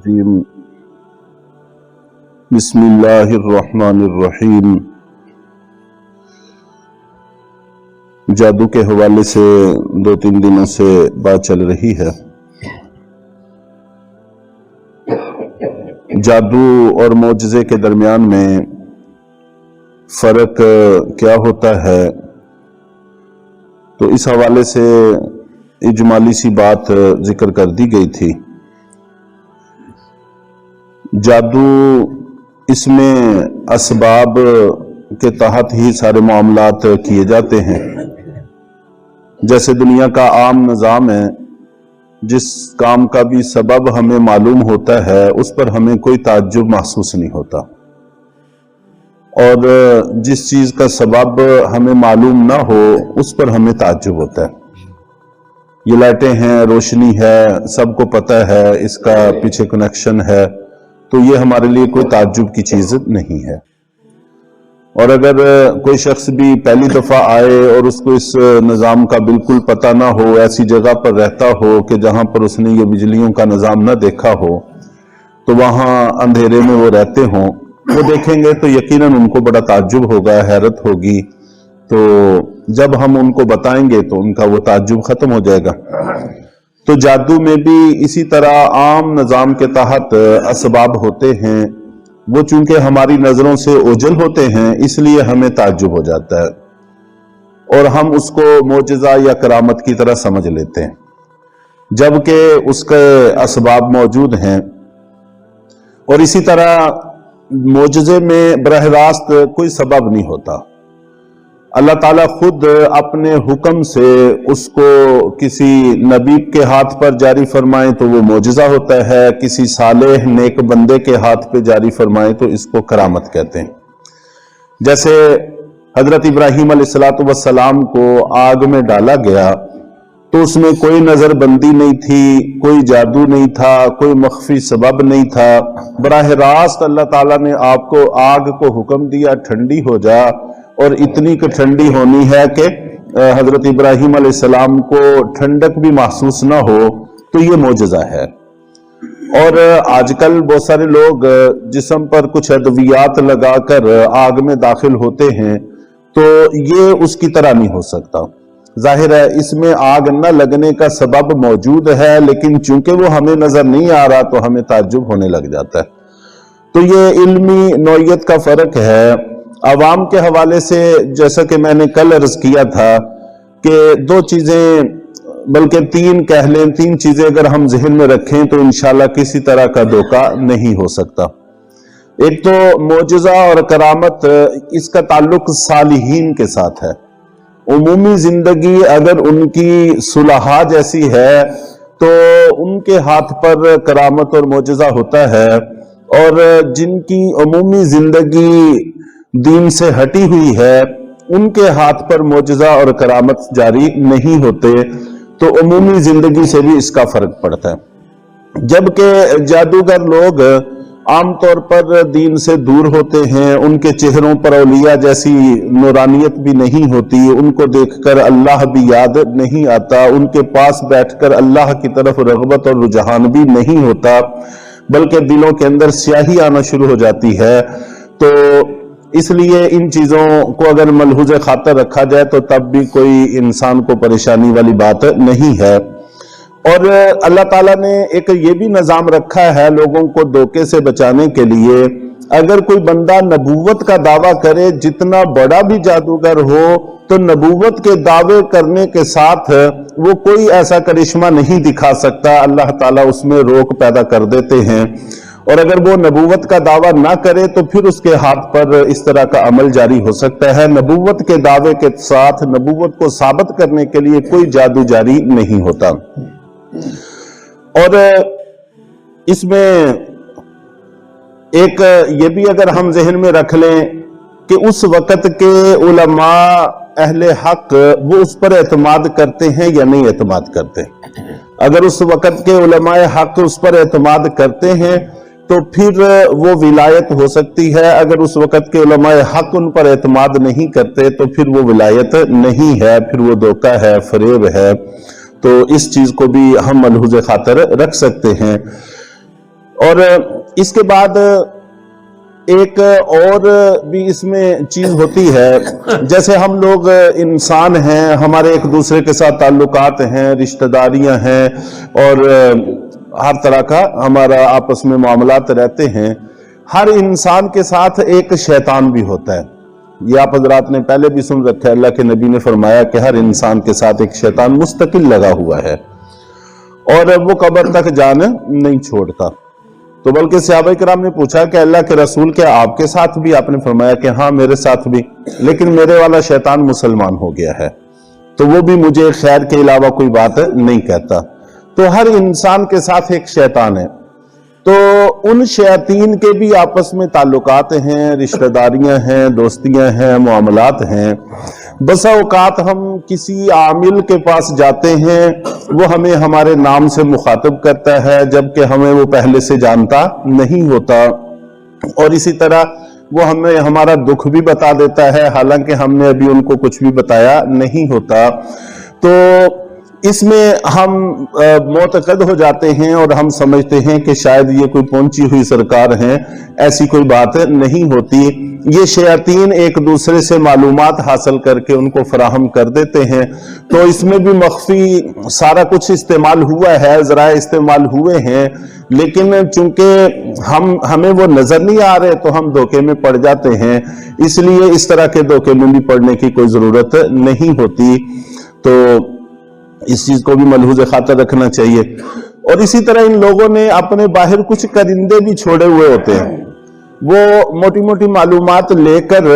الرجیم بسم اللہ الرحمن الرحیم۔ جادو کے حوالے سے 2-3 دنوں سے بات چل رہی ہے۔ جادو اور معجزے کے درمیان میں فرق کیا ہوتا ہے، تو اس حوالے سے اجمالی سی بات ذکر کر دی گئی تھی۔ جادو اس میں اسباب کے تحت ہی سارے معاملات کیے جاتے ہیں۔ جیسے دنیا کا عام نظام ہے، جس کام کا بھی سبب ہمیں معلوم ہوتا ہے اس پر ہمیں کوئی تعجب محسوس نہیں ہوتا، اور جس چیز کا سبب ہمیں معلوم نہ ہو اس پر ہمیں تعجب ہوتا ہے۔ یہ لائٹیں ہیں، روشنی ہے، سب کو پتہ ہے اس کا پیچھے کنیکشن ہے، تو یہ ہمارے لیے کوئی تعجب کی چیز نہیں ہے۔ اور اگر کوئی شخص بھی پہلی دفعہ آئے اور اس کو اس نظام کا بالکل پتہ نہ ہو، ایسی جگہ پر رہتا ہو کہ جہاں پر اس نے یہ بجلیوں کا نظام نہ دیکھا ہو، تو وہاں اندھیرے میں وہ رہتے ہوں، وہ دیکھیں گے تو یقیناً ان کو بڑا تعجب ہوگا، حیرت ہوگی۔ تو جب ہم ان کو بتائیں گے تو ان کا وہ تعجب ختم ہو جائے گا۔ تو جادو میں بھی اسی طرح عام نظام کے تحت اسباب ہوتے ہیں، وہ چونکہ ہماری نظروں سے اوجھل ہوتے ہیں اس لیے ہمیں تعجب ہو جاتا ہے، اور ہم اس کو معجزہ یا کرامت کی طرح سمجھ لیتے ہیں، جبکہ اس کے اسباب موجود ہیں۔ اور اسی طرح معجزے میں براہ راست کوئی سبب نہیں ہوتا۔ اللہ تعالیٰ خود اپنے حکم سے اس کو کسی نبی کے ہاتھ پر جاری فرمائیں تو وہ معجزہ ہوتا ہے، کسی صالح نیک بندے کے ہاتھ پہ جاری فرمائیں تو اس کو کرامت کہتے ہیں۔ جیسے حضرت ابراہیم علیہ السلام کو آگ میں ڈالا گیا تو اس میں کوئی نظر بندی نہیں تھی، کوئی جادو نہیں تھا، کوئی مخفی سبب نہیں تھا، براہ راست اللہ تعالیٰ نے آپ کو آگ کو حکم دیا ٹھنڈی ہو جا، اور اتنی کہ ٹھنڈی ہونی ہے کہ حضرت ابراہیم علیہ السلام کو ٹھنڈک بھی محسوس نہ ہو، تو یہ معجزہ ہے۔ اور آج کل بہت سارے لوگ جسم پر کچھ ادویات لگا کر آگ میں داخل ہوتے ہیں، تو یہ اس کی طرح نہیں ہو سکتا۔ ظاہر ہے اس میں آگ نہ لگنے کا سبب موجود ہے، لیکن چونکہ وہ ہمیں نظر نہیں آ رہا تو ہمیں تعجب ہونے لگ جاتا ہے۔ تو یہ علمی نوعیت کا فرق ہے۔ عوام کے حوالے سے جیسا کہ میں نے کل عرض کیا تھا کہ 2 چیزیں بلکہ 3 کہہ لیں، 3 چیزیں اگر ہم ذہن میں رکھیں تو انشاءاللہ کسی طرح کا دھوکہ نہیں ہو سکتا۔ ایک تو معجزہ اور کرامت، اس کا تعلق صالحین کے ساتھ ہے۔ عمومی زندگی اگر ان کی صلحاء جیسی ہے تو ان کے ہاتھ پر کرامت اور معجزہ ہوتا ہے، اور جن کی عمومی زندگی دین سے ہٹی ہوئی ہے ان کے ہاتھ پر معجزہ اور کرامت جاری نہیں ہوتے، تو عمومی زندگی سے بھی اس کا فرق پڑتا ہے۔ جبکہ جادوگر لوگ عام طور پر دین سے دور ہوتے ہیں، ان کے چہروں پر اولیاء جیسی نورانیت بھی نہیں ہوتی، ان کو دیکھ کر اللہ بھی یاد نہیں آتا، ان کے پاس بیٹھ کر اللہ کی طرف رغبت اور رجحان بھی نہیں ہوتا، بلکہ دلوں کے اندر سیاہی آنا شروع ہو جاتی ہے۔ تو اس لیے ان چیزوں کو اگر ملحوظ خاطر رکھا جائے تو تب بھی کوئی انسان کو پریشانی والی بات نہیں ہے۔ اور اللہ تعالیٰ نے ایک یہ بھی نظام رکھا ہے لوگوں کو دھوکے سے بچانے کے لیے۔ اگر کوئی بندہ نبوت کا دعویٰ کرے، جتنا بڑا بھی جادوگر ہو، تو نبوت کے دعوے کرنے کے ساتھ وہ کوئی ایسا کرشمہ نہیں دکھا سکتا، اللہ تعالیٰ اس میں روک پیدا کر دیتے ہیں۔ اور اگر وہ نبوت کا دعویٰ نہ کرے تو پھر اس کے ہاتھ پر اس طرح کا عمل جاری ہو سکتا ہے۔ نبوت کے دعوے کے ساتھ نبوت کو ثابت کرنے کے لیے کوئی جادو جاری نہیں ہوتا۔ اور اس میں ایک یہ بھی اگر ہم ذہن میں رکھ لیں کہ اس وقت کے علماء اہل حق وہ اس پر اعتماد کرتے ہیں یا نہیں اعتماد کرتے۔ اگر اس وقت کے علماء حق اس پر اعتماد کرتے ہیں تو پھر وہ ولایت ہو سکتی ہے، اگر اس وقت کے علماء حق ان پر اعتماد نہیں کرتے تو پھر وہ ولایت نہیں ہے، پھر وہ دھوکہ ہے، فریب ہے۔ تو اس چیز کو بھی ہم ملحوظ خاطر رکھ سکتے ہیں۔ اور इसके बाद एक और भी इसमें चीज होती है, जैसे हम लोग इंसान हैं, हमारे एक दूसरे के साथ ताल्लुकात हैं, रिश्तेदारियां हैं और हर तरह का हमारा आपस में मामलात रहते हैं। हर इंसान के साथ एक शैतान भी होता है। ये आप हजरात ने पहले भी सुन रखा है, अल्लाह के नबी ने फरमाया कि हर इंसान के साथ एक शैतान मुस्तकिल लगा हुआ है और वो कब्र तक जान नहीं छोड़ता। तो बल्कि सहाबा किराम ने पूछा कि अल्लाह के रसूल क्या आपके साथ भी? आपने फरमाया कि हाँ मेरे साथ भी, लेकिन मेरे वाला शैतान मुसलमान हो गया है तो वो भी मुझे खैर के अलावा कोई बात नहीं कहता। तो हर इंसान के साथ एक शैतान है, तो उन शैतान के भी आपस में ताल्लुकात हैं, रिश्तेदारियां हैं, दोस्तियां हैं, मामलात हैं। बसा औकात हम किसी आमिल के पास जाते हैं, वो हमें हमारे नाम से मुखातब करता है जबकि हमें वो पहले से जानता नहीं होता, और इसी तरह वो हमें हमारा दुख भी बता देता है हालांकि हमने अभी उनको कुछ भी बताया नहीं होता। तो इसमें हम मोतकद हो जाते हैं और हम समझते हैं कि शायद ये कोई पहुंची हुई सरकार है, ऐसी कोई बात नहीं होती। ये शयातीन एक दूसरे से मालूमात हासिल करके उनको फराहम कर देते हैं। तो इसमें भी मख्फी सारा कुछ इस्तेमाल हुआ है, जरा इस्तेमाल हुए हैं, लेकिन चूंकि हमें वो नजर नहीं आ रहे तो हम धोखे में पड़ जाते हैं, इसलिए इस तरह के धोखे में भी पड़ने की कोई जरूरत नहीं होती। तो इस चीज को भी मलहूज खातर रखना चाहिए। और इसी तरह इन लोगों ने अपने बाहर कुछ परिंदे भी छोड़े हुए होते हैं, वो मोटी मोटी मालूमात लेकर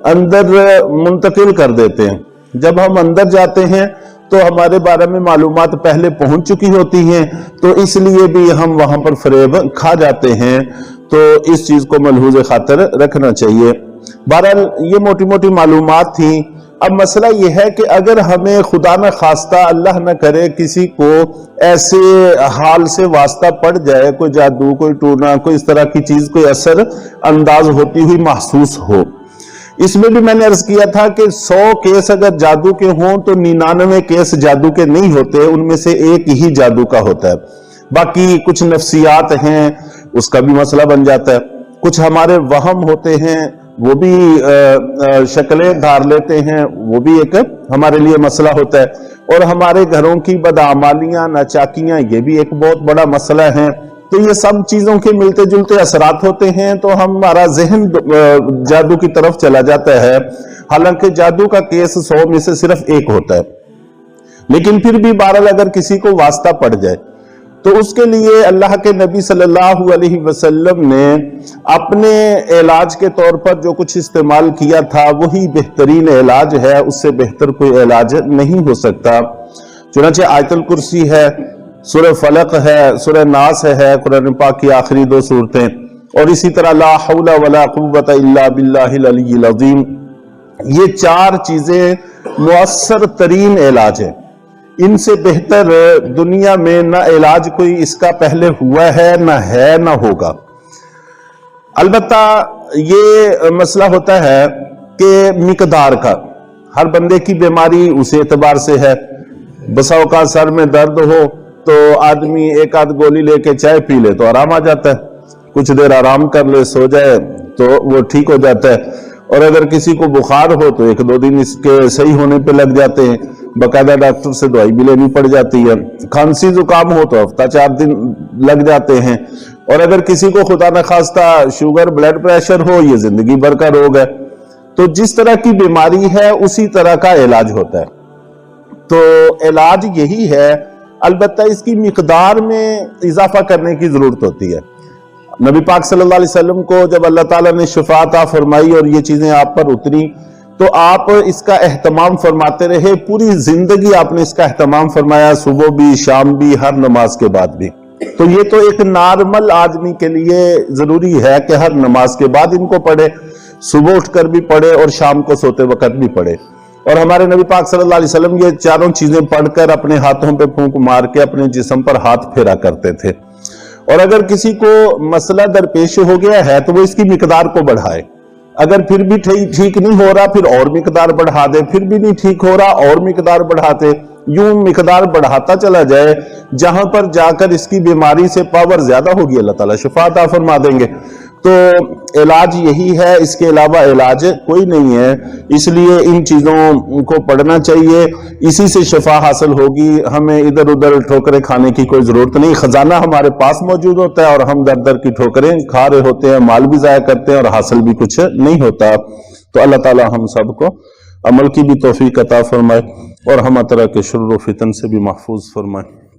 अंदर मुंतकिल कर देते हैं। जब हम अंदर जाते हैं तो हमारे बारे में मालूमात पहले पहुंच चुकी होती हैं, तो इसलिए भी हम वहां पर फरेब खा जाते हैं। तो इस चीज को मलहूज खातर रखना चाहिए। बहरहाल ये मोटी मोटी मालूमात थी। अब मसला यह है कि अगर हमें खुदा न खास्ता, अल्लाह न करे, किसी को ऐसे हाल से वास्ता पड़ जाए, कोई जादू, कोई टूना, कोई इस तरह की चीज, कोई असर अंदाज होती हुई महसूस हो। इसमें भी मैंने अर्ज किया था कि 100 केस अगर जादू के हों तो 99 केस जादू के नहीं होते, उनमें से एक ही जादू का होता है। बाकी कुछ नफ्सियात हैं, उसका भी मसला बन जाता है। कुछ हमारे वहम होते हैं, वो भी शक्लें धार लेते हैं, वो भी एक हमारे लिए मसला होता है। और हमारे घरों की बदआमालियां, नाचाकियां, ये भी एक बहुत बड़ा मसला है। तो ये सब चीजों के मिलते जुलते असरात होते हैं, तो हमारा जहन जादू की तरफ चला जाता है। हालांकि जादू का केस 100 में से सिर्फ एक होता है, लेकिन फिर भी बहरहाल अगर किसी को वास्ता पड़ जाए तो उसके लिए अल्लाह के नबी सल्लल्लाहु अलैहि वसल्लम ने अपने इलाज के तौर पर जो कुछ इस्तेमाल किया था वही बेहतरीन इलाज है, उससे बेहतर कोई इलाज नहीं हो सकता। चुनांचे आयतुल कुर्सी है, सूरह फलक है, सूरह नास है, कुरान पाक की आखिरी 2 सूरतें, और इसी तरह ला हौला वला कुव्वता इल्ला बिल्लाहिल अलिय्यिल अज़ीम, ये 4 चीजें मुअस्सर तरीन इलाज है। इनसे बेहतर दुनिया में ना इलाज कोई इसका पहले हुआ है, ना है, ना होगा। अलबत्ता ये मसला होता है कि मिकदार का, हर बंदे की बीमारी उस एतबार से है। बसाओं का सर में दर्द हो तो आदमी एक आध गोली लेके चाय पी ले तो आराम आ जाता है, कुछ देर आराम कर ले, सो जाए तो वो ठीक हो जाता है। और अगर किसी को बुखार हो तो 1-2 दिन इसके सही होने पे लग जाते हैं, बाकायदा डॉक्टर से दवाई भी लेनी पड़ जाती है। खांसी जुकाम हो तो हफ्ता 4 दिन लग जाते हैं। और अगर किसी को खुदा न खास्ता शुगर, ब्लड प्रेशर हो, ये जिंदगी भर का रोग है। तो जिस तरह की बीमारी है उसी तरह का इलाज होता है। तो इलाज यही है, अलबत्ता इसकी मिकदार में इजाफा करने की जरूरत होती है। नबी पाक सल्लल्लाहु अलैहि वसल्लम को जब अल्लाह ताला ने शिफा अता फरमाई और ये चीजें आप पर उतरी तो आप इसका एहतमाम फरमाते रहे, पूरी जिंदगी आपने इसका एहतमाम फरमाया, सुबह भी, शाम भी, हर नमाज के बाद भी। तो ये तो एक नॉर्मल आदमी के लिए जरूरी है कि हर नमाज के बाद इनको पढ़े, सुबह उठकर भी पढ़े और शाम को सोते वक्त भी पढ़े। और हमारे नबी पाक सल्लल्लाहु अलैहि वसल्लम ये चारों चीजें पढ़कर अपने हाथों पे फूंक मार के अपने जिस्म पर हाथ फेरा करते थे। और अगर किसी को मसला दरपेश हो गया है तो वो इसकी मिकदार को बढ़ाए, अगर फिर भी ठीक नहीं हो रहा फिर और मिकदार बढ़ा दे, फिर भी नहीं ठीक हो रहा और मिकदार बढ़ा दे। یوں مقدار بڑھاتا چلا جائے، جہاں پر جا کر اس کی بیماری سے پاور زیادہ ہوگی اللہ تعالیٰ شفا عطا فرما دیں گے۔ تو علاج یہی ہے، اس کے علاوہ علاج کوئی نہیں ہے، اس لیے ان چیزوں کو پڑھنا چاہیے، اسی سے شفا حاصل ہوگی، ہمیں ادھر ادھر ٹھوکریں کھانے کی کوئی ضرورت نہیں، خزانہ ہمارے پاس موجود ہوتا ہے اور ہم در در کی ٹھوکریں کھا رہے ہوتے ہیں، مال بھی ضائع کرتے ہیں اور حاصل بھی کچھ نہیں ہوتا۔ تو اللہ تعالی ہم سب کو عمل کی بھی توفیق عطا فرمائے اور ہم طرح کے شر و فتن سے بھی محفوظ فرمائے۔